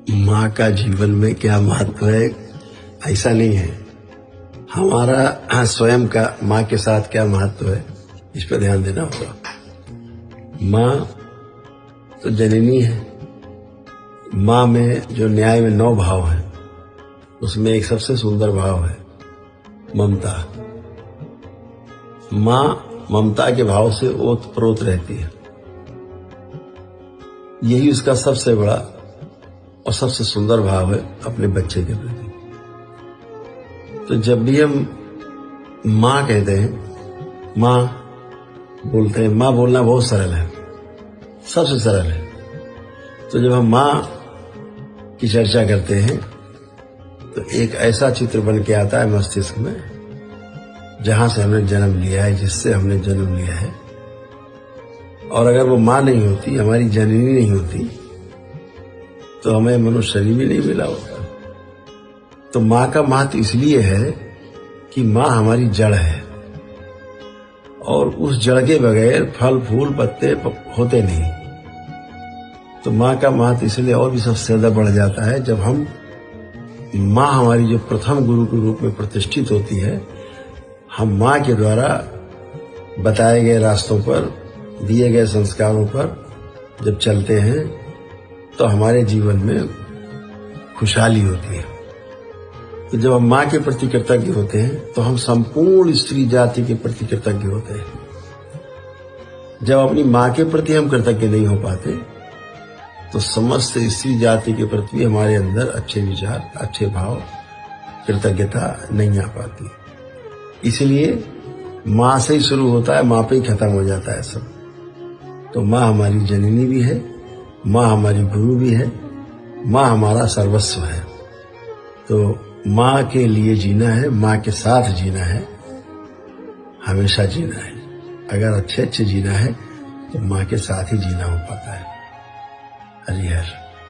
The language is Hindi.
माँ का जीवन में क्या महत्व है, ऐसा नहीं है। हमारा स्वयं का माँ के साथ क्या महत्व है, इस पर ध्यान देना होगा। माँ तो जननी है। माँ में जो न्याय में 9 भाव है, उसमें एक सबसे सुंदर भाव है ममता। माँ ममता के भाव से ओतप्रोत रहती है। यही उसका सबसे बड़ा और सबसे सुंदर भाव है अपने बच्चे के प्रति। तो जब भी हम माँ कहते हैं, माँ बोलते हैं, माँ बोलना बहुत सरल है, सबसे सरल है। तो जब हम माँ की चर्चा करते हैं तो एक ऐसा चित्र बन के आता है मस्तिष्क में, जहां से हमने जन्म लिया है, जिससे हमने जन्म लिया है। और अगर वो माँ नहीं होती, हमारी जननी नहीं होती, तो हमें मनुष्य शरीर भी नहीं मिला होता। तो माँ का महत्व इसलिए है कि माँ हमारी जड़ है, और उस जड़ के बगैर फल फूल पत्ते होते नहीं। तो माँ का महत्व इसलिए और भी सबसे ज्यादा बढ़ जाता है जब हम माँ हमारी जो प्रथम गुरु के रूप में प्रतिष्ठित होती है, हम माँ के द्वारा बताए गए रास्तों पर, दिए गए संस्कारों पर जब चलते हैं तो हमारे जीवन में खुशहाली होती है। तो जब हम माँ के प्रति कृतज्ञ होते हैं तो हम संपूर्ण स्त्री जाति के प्रति कृतज्ञ होते हैं। जब अपनी माँ के प्रति हम कृतज्ञ नहीं हो पाते तो समस्त स्त्री जाति के प्रति हमारे अंदर अच्छे विचार, अच्छे भाव, कृतज्ञता नहीं आ पाती। इसलिए माँ से ही शुरू होता है, माँ पे ही खत्म हो जाता है सब। तो माँ हमारी जननी भी है, माँ हमारी गुरु भी है, माँ हमारा सर्वस्व है। तो माँ के लिए जीना है, माँ के साथ जीना है, हमेशा जीना है। अगर अच्छे जीना है तो माँ के साथ ही जीना हो पाता है। हरिहर।